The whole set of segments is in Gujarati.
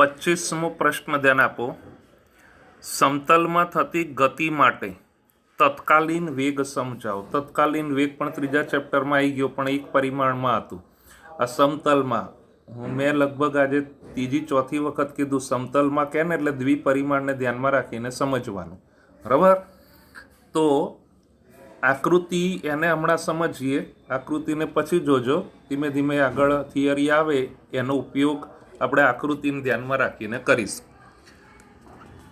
25મો પ્રશ્ન ધ્યાન આપો. સમતલમાં થતી ગતિ માટે તત્કાલીન વેગ સમજાવો. તત્કાલીન વેગ પણ ત્રીજા ચેપ્ટરમાં આવી ગયો, પણ એક પરિમાણમાં હતું. આ સમતલમાં મેં લગભગ આજે ત્રીજી ચોથી વખત કીધું, સમતલમાં કે ને એટલે દ્વિપરિમાણને ધ્યાનમાં રાખીને સમજવાનું. બરાબર? તો આકૃતિ એને હમણાં સમજીએ, આકૃતિને પછી જોજો. ધીમે ધીમે આગળ થિયરી આવે એનો ઉપયોગ આપણે આકૃતિને ધ્યાનમાં રાખીને કરીશું.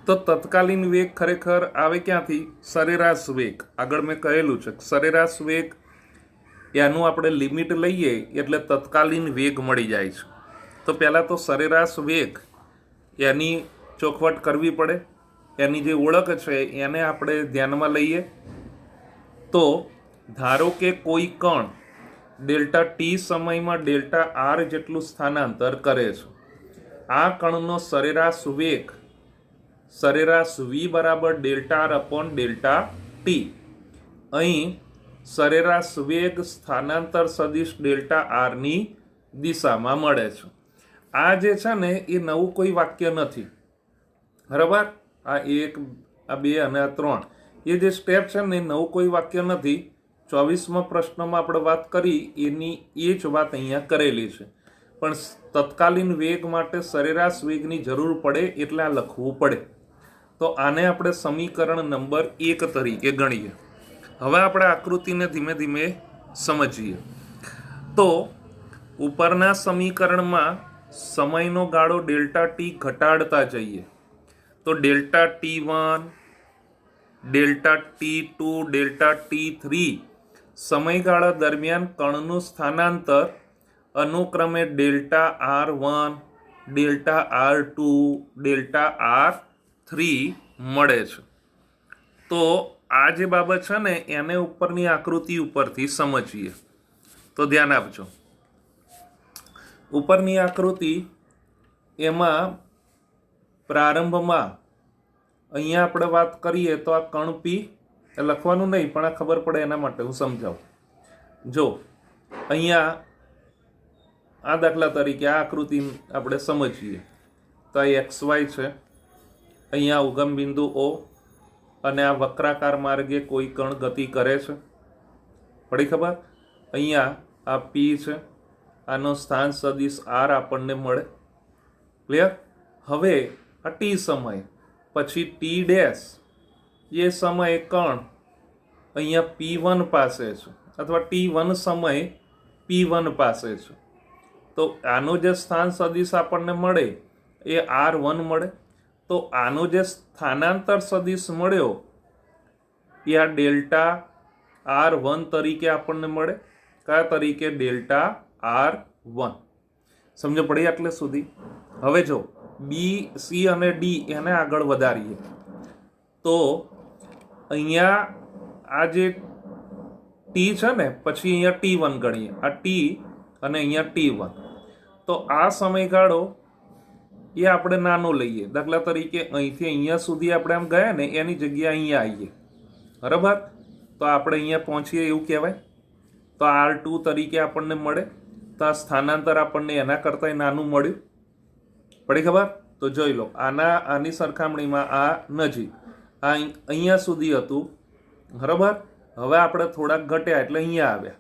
તો તત્કાલીન વેગ ખરેખર આવે ક્યાંથી? સરેરાશ વેગ. આગળ મેં કહેલું છે સરેરાશ વેગ એનું આપણે લિમિટ લઈએ એટલે તત્કાલીન વેગ મળી જાય છે. તો પહેલાં તો સરેરાશ વેગ એની ચોખવટ કરવી પડે. એની જે ઓળખ છે એને આપણે ધ્યાનમાં લઈએ. તો ધારો કે કોઈ કણ ડેલ્ટા ટી સમયમાં ડેલ્ટા આર જેટલું સ્થાનાંતર કરે છે. આ કણનો સરેરાશ વેગ સરેરાશ વી બરાબર delta R upon delta T. અહીં સરેરાશ વેગ સ્થાનાંતર સદિશ ડેલ્ટા આરની દિશામાં મળે છે. આ જે છે ને એ નવું કોઈ વાક્ય નથી. બરાબર? આ એક, આ બે અને આ ત્રણ, એ જે સ્ટેપ છે ને એ નવું કોઈ વાક્ય નથી. 24મા પ્રશ્નમાં આપણે વાત કરી એની એ જ વાત અહીંયા કરેલી છે. પણ તત્કાલીન વેગ માટે સરેરાશ વેગની જરૂર પડે એટલે આ લખવું પડે. તો આને આપણે સમીકરણ નંબર 1 તરીકે ગણીએ. હવે આપણે આકૃતિને ધીમે ધીમે સમજીએ. તો ઉપરના સમીકરણમાં સમયનો ગાળો ડેલ્ટા ટી ઘટાડતા જઈએ. તો delta T1, delta T2, delta T3 સમયગાળા દરમિયાન કણનું સ્થાનાંતર અનુક્રમે delta R1, delta R2, delta R3 મળે છે. તો આ જે બાબત છે ને એને ઉપરની આકૃતિ ઉપરથી સમજીએ. તો ધ્યાન આપજો. ઉપરની આકૃતિ એમાં પ્રારંભમાં અહીંયા આપણે વાત કરીએ તો આ કણ પી લખવાનું નહીં, પણ આ ખબર પડે એના માટે હું સમજાવું. જો અહીંયા આ દાખલા તરીકે આ આકૃતિ આપણે સમજીએ તો આ XY છે. અહીંયા ઉગમ બિંદુ O અને આ વક્રાકાર માર્ગે કોઈ કણ ગતિ કરે છે. પડી ખબર? અહીંયા આ P છે. આનો સ્થાન સદિશ R આપણને મળે. ક્લિયર? હવે આ T સમય પછી T ડેશ એ સમયે કણ અહીંયા P1 પાસે છે, અથવા T1 સમય P1 પાસે છે. તો આનું જે સ્થાન સદિશ આપણને મળે એ R1 મળે. તો આનો જે સ્થાનાંતર સદિશ મળ્યો એ આ ડેલ્ટા R1 તરીકે આપણને મળે. કયા તરીકે? Delta R1. સમજો પડી આટલે સુધી? હવે જો B, C અને D એને આગળ વધારીએ તો અહીંયા આ જે T છે ને પછી અહીંયા T1 ગણીએ. આ T અને અહીંયા T1. તો આ સમયગાળો એ આપણે નાનો લઈએ. દાખલા તરીકે અહીંથી અહીંયા સુધી આપણે આમ ગયા ને એની જગ્યાએ અહીંયા આવીએ. બરાબર? તો આપણે અહીંયા પહોંચીએ એવું કહેવાય. તો R2 તરીકે આપણને મળે. તો આ સ્થાનાંતર આપણને એના કરતાં નાનું મળ્યું. પડી ખબર? તો જોઈ લો, આની સરખામણીમાં આ નજીક, આ અહીંયા સુધી હતું. બરાબર? હવે આપણે થોડાક ઘટ્યા એટલે અહીંયા આવ્યા.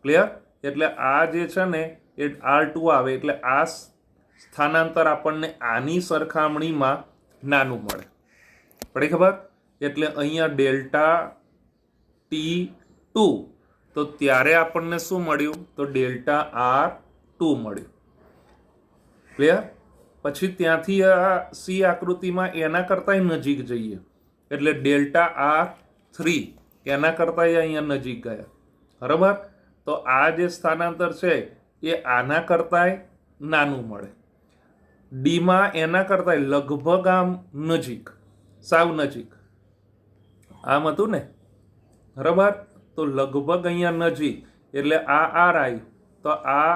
ક્લિયર? એટલે આ જે છે ને એ R2 આવે એટલે આ સ્થાનાંતર આપણને આની સરખામણીમાં નાનું મળે. પડી ખબર? એટલે અહીંયા ડેલ્ટા T2 તો ત્યારે આપણને શું મળ્યું? તો ડેલ્ટા R2 મળ્યું. ક્લિયર? પછી ત્યાંથી આ C આકૃતિમાં એના કરતાં નજીક જઈએ એટલે ડેલ્ટા R3 એના કરતાં અહીંયા નજીક ગયા. બરાબર? તો આ જે સ્થાનાંતર છે એ આના કરતાં નાનું મળે. ડીમાં એના કરતાં લગભગ આમ નજીક, સાવ નજીક આમ હતું ને. બરાબર? તો લગભગ અહીંયા નજીક એટલે આ R આવ્યું. તો આ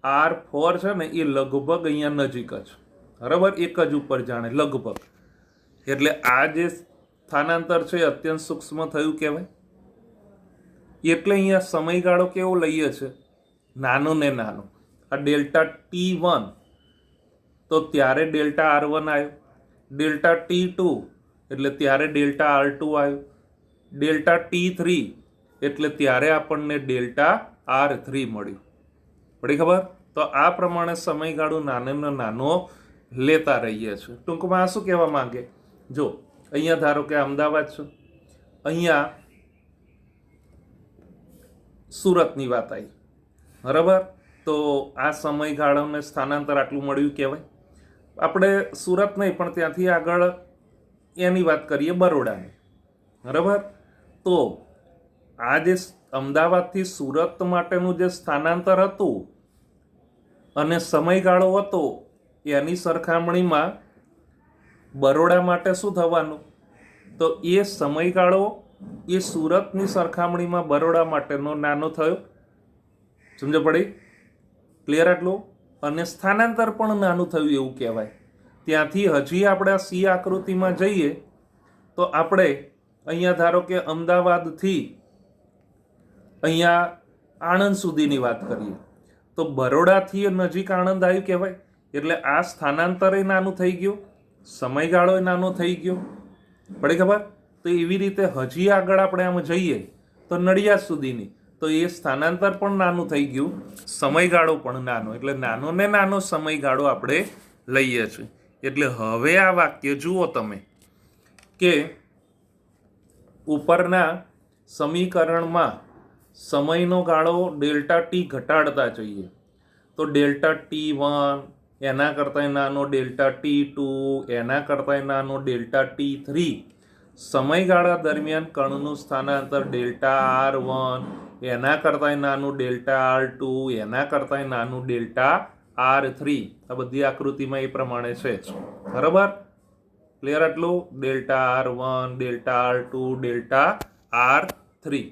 R4 છે ને એ લગભગ અહીંયા નજીક જ. બરાબર? એક જ ઉપર જાણે લગભગ. એટલે આ જે સ્થાનાંતર છે અત્યંત સૂક્ષ્મ થયું કહેવાય. એટલે અહીંયા સમયગાળો કેવો લઈએ છે? નાનો ને નાનો. આ ડેલ્ટા T1 તો ત્યારે ડેલ્ટા R1 આવ્યો, ડેલ્ટા T2 એટલે ત્યારે ડેલ્ટા R2 આવ્યો, ડેલ્ટા T3 એટલે ત્યારે આપણને ડેલ્ટા R3 મળ્યું. પડી ખબર? તો આ પ્રમાણે સમયગાળો નાનો નાનો લેતા રહીએ છીએ. ટૂંકમાં આ શું કહેવા માંગે? જો અહીંયા ધારો કે અમદાવાદ છે, અહીંયા સુરતની વાત આવી, બરાબર? તો આ સમયગાળાને સ્થાનાંતર આટલું મળ્યું કહેવાય. આપણે સુરત નહીં પણ ત્યાંથી આગળ એની વાત કરીએ, બરોડાની, બરાબર? તો આ જે અમદાવાદથી સુરત માટેનું જે સ્થાનાંતર હતું અને સમયગાળો હતો એની સરખામણીમાં બરોડા માટે શું થવાનું? તો એ સમયગાળો એ સુરતની સરખામણીમાં બરોડા માટેનો નાનો થયો. સમજ પડી? ક્લિયર આટલું? અને સ્થાનાંતર પણ નાનું થયું એવું કહેવાય. ત્યાંથી હજી આપણે આ સી આકૃતિમાં જઈએ તો આપણે અહીંયા ધારો કે અમદાવાદથી અહીંયા આણંદ સુધીની વાત કરીએ તો બરોડાથી નજીક આણંદ આવ્યું કહેવાય. એટલે આ સ્થાનાંતરે નાનું થઈ ગયું, સમયગાળો નાનો થઈ ગયો. પડી ખબર? તો એવી રીતે હજી આગળ આપણે આમ જઈએ તો નડિયાદ સુધીની, તો એ સ્થાનાંતર પણ નાનું થઈ ગયું, સમયગાળો પણ નાનો. એટલે નાનો ને નાનો સમયગાળો આપણે લઈએ છીએ. એટલે હવે આ વાક્ય જુઓ તમે કે ઉપરના સમીકરણમાં સમયનો ગાળો ડેલ્ટા ટી ઘટાડતા જઈએ તો ડેલ્ટા T1 એના કરતાં નાનો ડેલ્ટા T2 એના કરતાં નાનો ડેલ્ટા T3, સમયગાળા દરમિયાન કણનું સ્થાનાંતર ડેલ્ટા R1 એના કરતાં નાનું ડેલ્ટા R2 એના કરતાં નાનું ડેલ્ટા R3. આ બધી આકૃતિમાં એ પ્રમાણે છે, બરાબર? ક્લિયર આટલું? Delta R1 delta R2 delta R3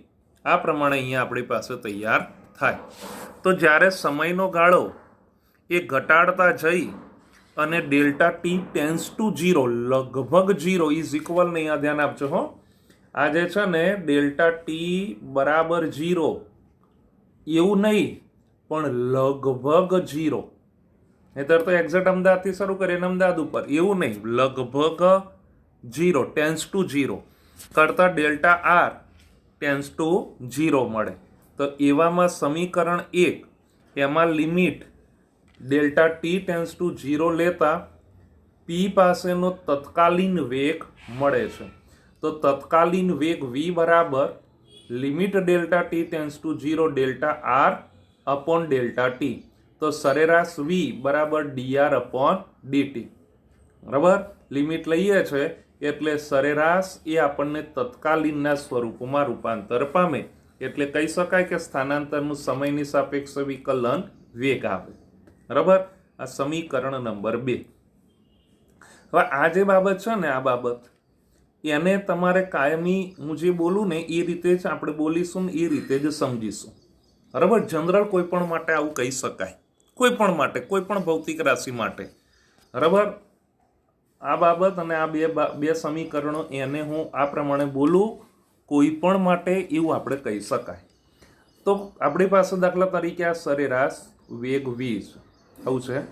આ પ્રમાણે અહીંયા આપણી પાસે તૈયાર થાય. તો જ્યારે સમયનો ગાળો એ ઘટાડતા જઈ અને ડેલ્ટા T ટેન્સ ટુ 0 લગભગ 0 ઇઝ ઇક્વલ નહીં, આ ધ્યાન આપજો હો. આ જે છે ને ડેલ્ટા T બરાબર 0 એવું નહીં પણ લગભગ 0. નહીતર તો એક્ઝેક્ટ અમદાવાદથી શરૂ કરીએ ને અમદાવાદ ઉપર, એવું નહીં, લગભગ 0 ટેન્સ ટુ 0 કરતા ડેલ્ટા R ટેન્સ ટુ 0 મળે. તો એવામાં સમીકરણ 1 એમાં limit delta T tense to 0 લેતા P પાસેનો તત્કાલીન વેગ મળે છે. તો તત્કાલીન વેગ V બરાબર limit delta T tense to 0 delta R upon delta T. તો સરેરાશ V બરાબર dr અપોન dt. બરાબર? લિમિટ લઈએ છે એટલે સરેરાશ એ આપણને તત્કાલીનના સ્વરૂપમાં રૂપાંતર પામે. એટલે કહી શકાય કે સ્થાનાંતરનું સમયની સાપેક્ષે વિકલન વેગ આવે. બરાબર? આ સમીકરણ નંબર 2. હવે આ જે બાબત છે ને, આ બાબત એને તમારે કાયમી હું જે બોલું ને એ રીતે જ આપણે બોલીશું, એ રીતે જ સમજીશું. બરાબર? જનરલ કોઈ પણ માટે આવું કહી શકાય, કોઈ પણ માટે, કોઈ પણ ભૌતિક રાશિ માટે. બરાબર? આ બાબત અને આ બે સમીકરણો એને હું આ પ્રમાણે બોલું કોઈ પણ માટે એવું આપણે કહી શકાય. તો આપણી પાસે દાખલા તરીકે આ સરેરાશ વેગ V છે, આવું છે,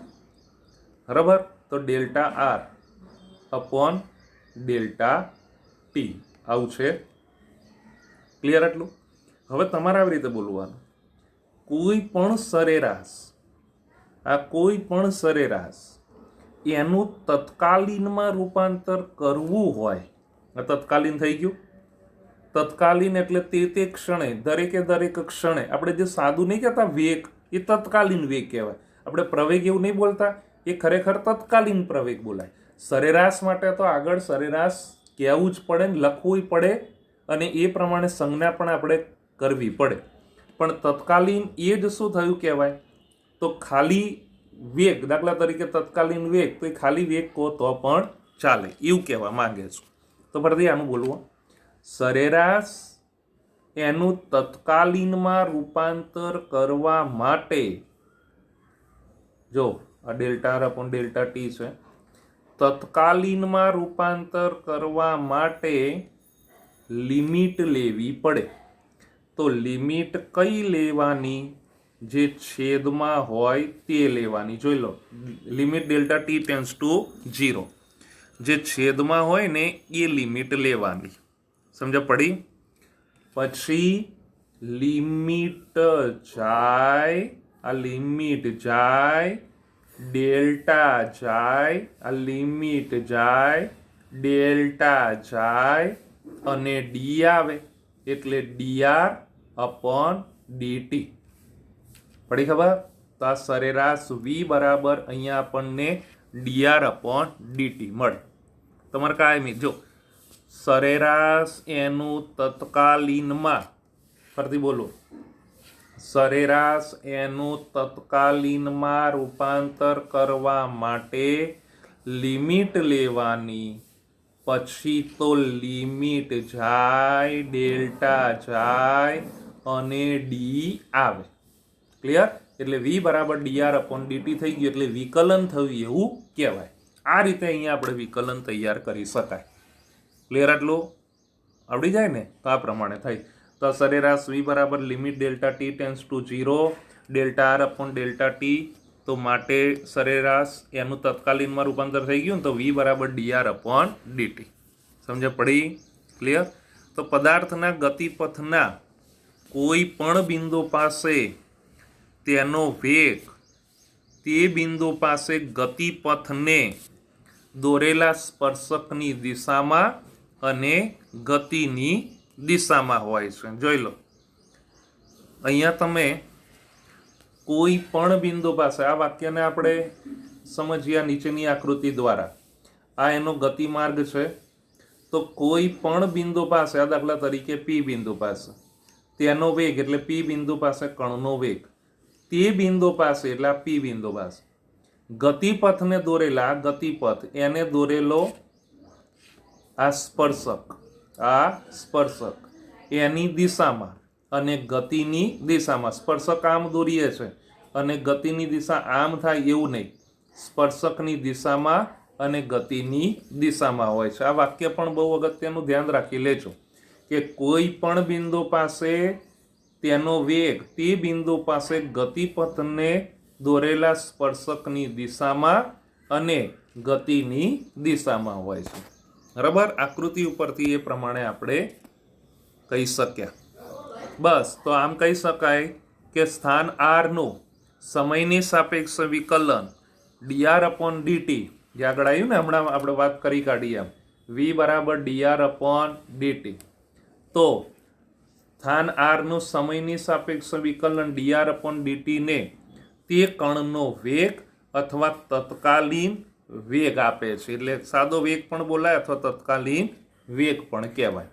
બરાબર? તો delta R upon delta T આવું છે. ક્લિયર આટલું? હવે તમારે આવી રીતે બોલવાનું, કોઈ પણ સરેરાશ, આ કોઈ પણ સરેરાશ એનું તત્કાલીનમાં રૂપાંતર કરવું હોય, આ તત્કાલીન થઈ ગયું. તત્કાલીન એટલે તે ક્ષણે, દરેક ક્ષણે, આપણે જે સાદું નહીં કહેતા વેગ, એ તત્કાલીન વેગ કહેવાય. આપણે પ્રવેગ એવું નહીં બોલતા, એ ખરેખર તત્કાલીન પ્રવેગ બોલાય. સરેરાશ માટે તો આગળ સરેરાશ કહેવું જ પડે ને, લખવું પડે, અને એ પ્રમાણે સંજ્ઞા પણ આપણે કરવી પડે. પણ તત્કાલીન એ જ શું થયું કહેવાય? તો ખાલી વેગ, દાખલા તરીકે તત્કાલીન વેગ, તો એ ખાલી વેગ કહો તો પણ ચાલે, એવું કહેવા માંગે છું. તો ફરીથી આનું બોલવું, સરેરાશ એનું તત્કાલીનમાં રૂપાંતર કરવા માટે, જો આ delta R upon delta T છે, તત્કાલીનમાં રૂપાંતર કરવા માટે લિમિટ લેવી પડે. તો લિમિટ કઈ લેવાની? જે છેદમાં હોય તે લેવાની. જોઈ લો, limit delta T tends to 0. જે છેદમાં હોય ને એ લિમિટ લેવાની. સમજ પડી? પછી લિમિટ જાય, આ લિમિટ જાય, ડેલ્ટા જાય, આ લિમિટ જાય, ડેલ્ટા જાય અને ડી આવે એટલે dr અપોન dt. પડી ખબર? તો આ સરેરાશ v બરાબર અહીંયા આપણને dr અપોન dt મળે. તમારે કાયમી જો સરેરાશ એનું તત્કાલીનમાં, ફરીથી બોલો, સરેરાશ એનું તત્કાલીનમાં રૂપાંતર કરવા માટે લિમિટ લેવાની. પછી તો લિમિટ જાય, ડેલ્ટા જાય અને ડી આવે. ક્લિયર? એટલે v બરાબર dr અપોન dt થઈ ગયું એટલે વિકલન થયું એવું કહેવાય. આ રીતે અહીંયા આપણે વિકલન તૈયાર કરી શકાય. ક્લિયર? આટલું આવડી જાય ને તો આ પ્રમાણે થાય. તો સરેરાશ v બરાબર limit delta T tends to 0 delta r upon delta T. તો માટે સરેરાશ એનું તત્કાલીનમાં રૂપાંતર થઈ ગયું તો v બરાબર dr અપોન dt. સમજ પડી? ક્લિયર? તો પદાર્થના ગતિપથના કોઈ પણ બિંદુ પાસે તેનો વેગ તે બિંદુ પાસે ગતિપથને દોરેલા સ્પર્શકની દિશામાં અને ગતિની દિશામાં હોય છે. જોઈ લો, અહીંયા તમે કોઈ પણ બિંદુ પાસે, આ વાક્યને આપણે સમજ્યા નીચેની આકૃતિ દ્વારા. આ એનો ગતિમાર્ગ છે. તો કોઈ પણ બિંદુ પાસે, આ દાખલા તરીકે પી બિંદુ પાસે, તેનો વેગ એટલે પી બિંદુ પાસે કણનો વેગ, તે બિંદુ પાસે એટલે આ પી બિંદુ પાસે ગતિપથને દોરેલા, ગતિપથ એને દોરેલો આ સ્પર્શક એની દિશામાં અને ગતિની દિશામાં. સ્પર્શક આમ દોરીએ છે અને ગતિની દિશા આમ થાય એવું નહીં, સ્પર્શકની દિશામાં અને ગતિની દિશામાં હોય છે. આ વાક્ય પણ બહુ અગત્યનું ધ્યાન રાખી લેજો કે કોઈ પણ બિંદુ પાસે તેનો વેગ તે બિંદુ પાસે ગતિપથને દોરેલા સ્પર્શકની દિશામાં અને ગતિની દિશામાં હોય છે. બરાબર? આકૃતિ ઉપરથી એ પ્રમાણે આપણે કહી શક્યા. બસ, તો આમ કહી શકાય કે સ્થાન r નું સમયની સાપેક્ષ વિકલન dr અપોન dt, જે આગળ આવ્યું ને હમણાં આપણે વાત કરી કાઢી એમ, v બરાબર dr અપોન dt. તો સ્થાન r નું સમયની સાપેક્ષ વિકલન dr અપોન dt ને તે કણનો વેગ અથવા તત્કાલીન વેગ આપે છે. એટલે સાદો વેગ પણ બોલાય અથવા તત્કાલીન વેગ પણ કહેવાય.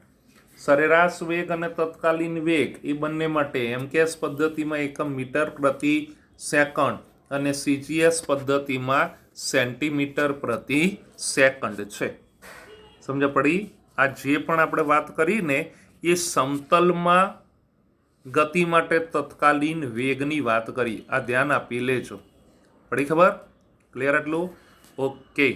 સરેરાશ વેગ અને તત્કાલીન વેગ એ બંને માટે એમકેએસ પદ્ધતિમાં એકમ મીટર પ્રતિ સેકન્ડ અને સીજીએસ પદ્ધતિમાં સેન્ટીમીટર પ્રતિ સેકન્ડ છે. સમજ પડી? આ જે પણ આપણે વાત કરીને એ સમતલમાં ગતિ માટે તત્કાલીન વેગની વાત કરી. આ ધ્યાન આપી લેજો. પડી ખબર? ક્લિયર? એટલું ઓકે.